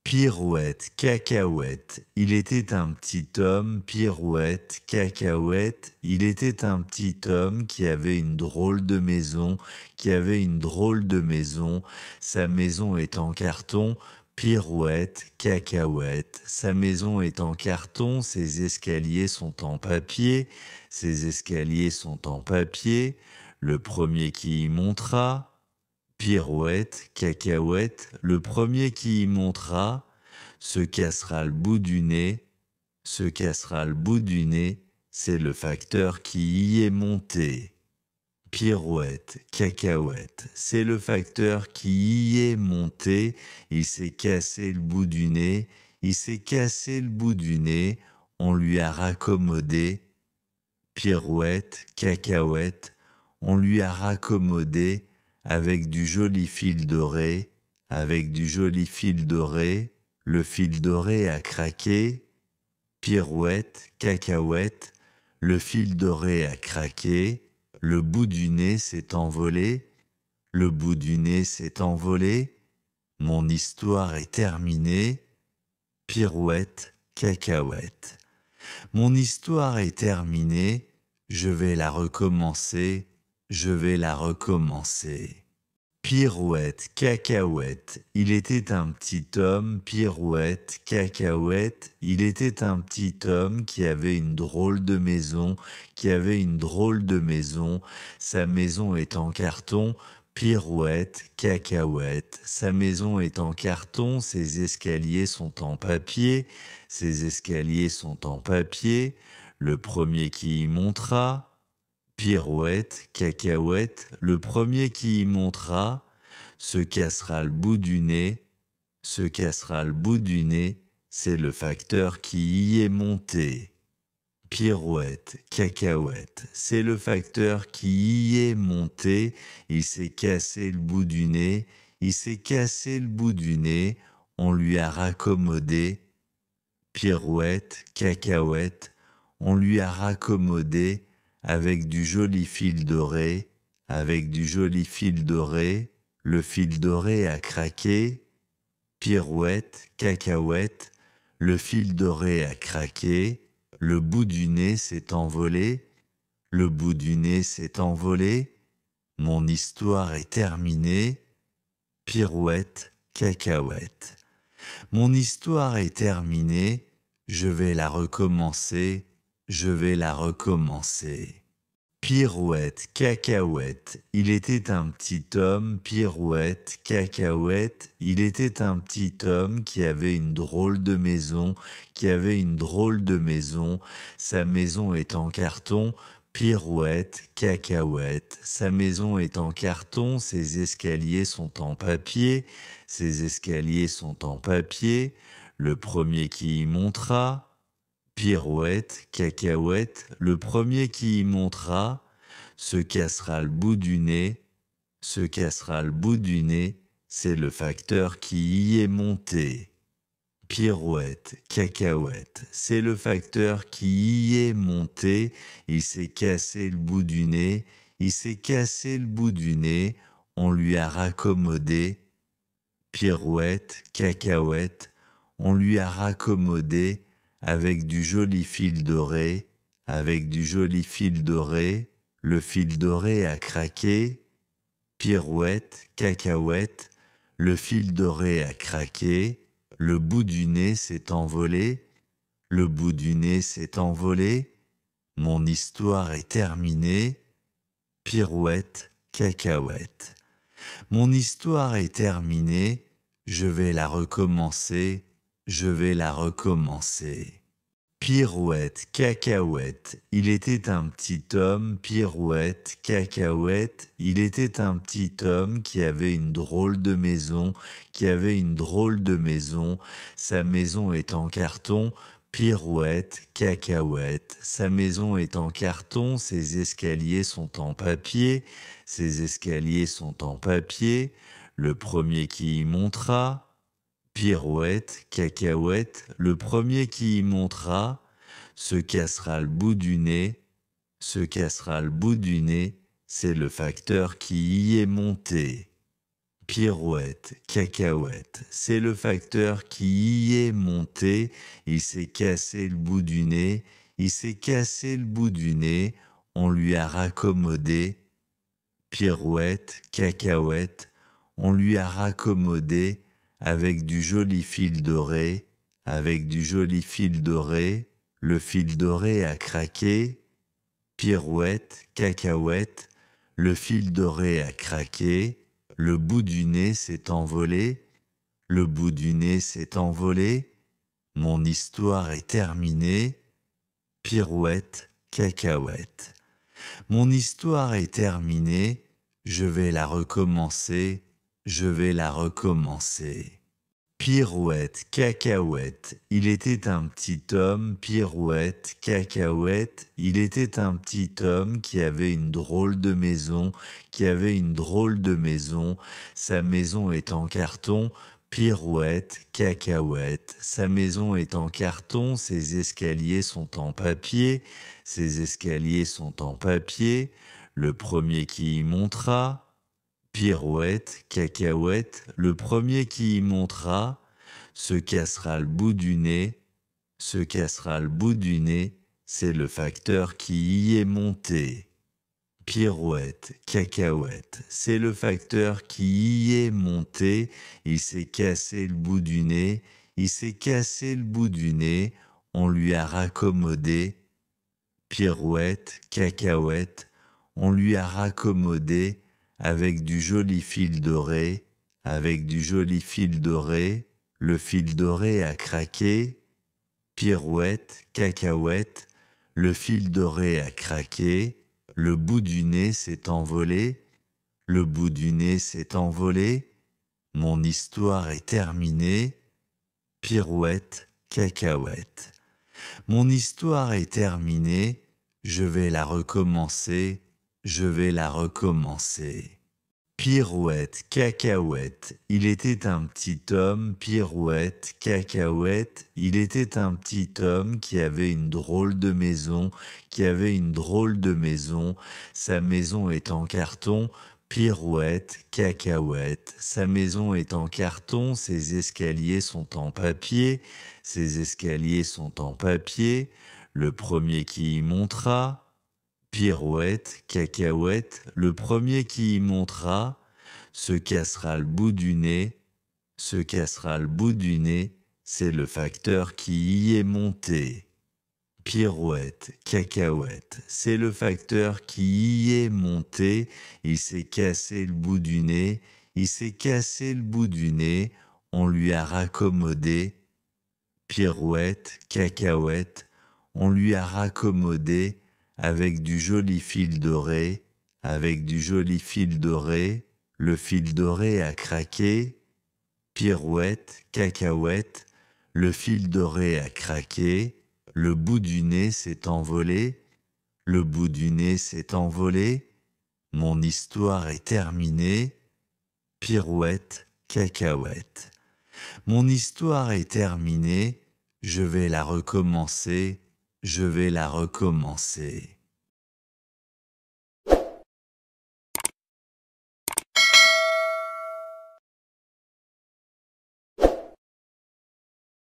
Pirouette, cacahuète, il était un petit homme, pirouette, cacahuète, il était un petit homme qui avait une drôle de maison, sa maison est en carton, pirouette, cacahuète, sa maison est en carton, ses escaliers sont en papier, le premier qui y montera, pirouette, cacahuète, le premier qui y montera, se cassera le bout du nez, c'est le facteur qui y est monté. Pirouette, cacahuète, c'est le facteur qui y est monté, il s'est cassé le bout du nez, on lui a raccommodé. Pirouette, cacahuète, on lui a raccommodé avec du joli fil doré, le fil doré a craqué. Pirouette, cacahuète, le fil doré a craqué, le bout du nez s'est envolé, mon histoire est terminée. Pirouette, cacahuète. Mon histoire est terminée, je vais la recommencer. Pirouette, cacahuète, il était un petit homme, pirouette, cacahuète, il était un petit homme qui avait une drôle de maison, sa maison est en carton, pirouette, cacahuète, sa maison est en carton, ses escaliers sont en papier, le premier qui y montera. Pirouette, cacahuète, le premier qui y montera, se cassera le bout du nez, c'est le facteur qui y est monté. Pirouette, cacahuète, c'est le facteur qui y est monté, il s'est cassé le bout du nez, on lui a raccommodé. Pirouette, cacahuète, on lui a raccommodé avec du joli fil doré, le fil doré a craqué. Pirouette, cacahuète, le fil doré a craqué, le bout du nez s'est envolé, mon histoire est terminée. Pirouette, cacahuète. Mon histoire est terminée, je vais la recommencer. Pirouette, cacahuète, il était un petit homme, pirouette, cacahuète, il était un petit homme qui avait une drôle de maison, sa maison est en carton, pirouette, cacahuète, sa maison est en carton, ses escaliers sont en papier, le premier qui y montera. Pirouette, cacahuète, le premier qui y montera, se cassera le bout du nez, c'est le facteur qui y est monté. Pirouette, cacahuète, c'est le facteur qui y est monté, il s'est cassé le bout du nez, on lui a raccommodé. Pirouette, cacahuète, on lui a raccommodé avec du joli fil doré, le fil doré a craqué. Pirouette, cacahuète, le fil doré a craqué, le bout du nez s'est envolé, mon histoire est terminée. Pirouette, cacahuète. Mon histoire est terminée, je vais la recommencer. Pirouette, cacahuète, il était un petit homme, pirouette, cacahuète, il était un petit homme qui avait une drôle de maison, sa maison est en carton, pirouette, cacahuète, sa maison est en carton, ses escaliers sont en papier, le premier qui y montera. Pirouette, cacahuète, le premier qui y montera, se cassera le bout du nez, c'est le facteur qui y est monté. pirouette, cacahuète, c'est le facteur qui y est monté, il s'est cassé le bout du nez, il s'est cassé le bout du nez, on lui a raccommodé, pirouette, cacahuète, on lui a raccommodé avec du joli fil doré, avec du joli fil doré, le fil doré a craqué, pirouette, cacahuète, le fil doré a craqué, le bout du nez s'est envolé, le bout du nez s'est envolé, mon histoire est terminée, pirouette, cacahuète. Mon histoire est terminée, je vais la recommencer, je vais la recommencer. Pirouette, cacahuète, il était un petit homme, pirouette, cacahuète, il était un petit homme qui avait une drôle de maison, qui avait une drôle de maison, sa maison est en carton, pirouette, cacahuète, sa maison est en carton, ses escaliers sont en papier, ses escaliers sont en papier, le premier qui y montera, pirouette, cacahuète, le premier qui y montera, se cassera le bout du nez, se cassera le bout du nez, c'est le facteur qui y est monté. Pirouette, cacahuète, c'est le facteur qui y est monté, il s'est cassé le bout du nez, il s'est cassé le bout du nez, on lui a raccommodé. Pirouette, cacahuète, on lui a raccommodé avec du joli fil doré, avec du joli fil doré, le fil doré a craqué, pirouette, cacahuète, le fil doré a craqué, le bout du nez s'est envolé, le bout du nez s'est envolé, mon histoire est terminée, pirouette, cacahuète. Mon histoire est terminée, je vais la recommencer, je vais la recommencer. Pirouette, cacahuète, il était un petit homme, pirouette, cacahuète, il était un petit homme qui avait une drôle de maison, qui avait une drôle de maison, sa maison est en carton, pirouette, cacahuète, sa maison est en carton, ses escaliers sont en papier, ses escaliers sont en papier, le premier qui y montera, pirouette, cacahuète, le premier qui y montera, se cassera le bout du nez, se cassera le bout du nez, c'est le facteur qui y est monté. Pirouette, cacahuète, c'est le facteur qui y est monté, il s'est cassé le bout du nez, il s'est cassé le bout du nez, on lui a raccommodé. Pirouette, cacahuète, on lui a raccommodé avec du joli fil doré, avec du joli fil doré, le fil doré a craqué, pirouette, cacahuète, le fil doré a craqué, le bout du nez s'est envolé, le bout du nez s'est envolé, mon histoire est terminée, pirouette, cacahuète. Mon histoire est terminée, je vais la recommencer, je vais la recommencer.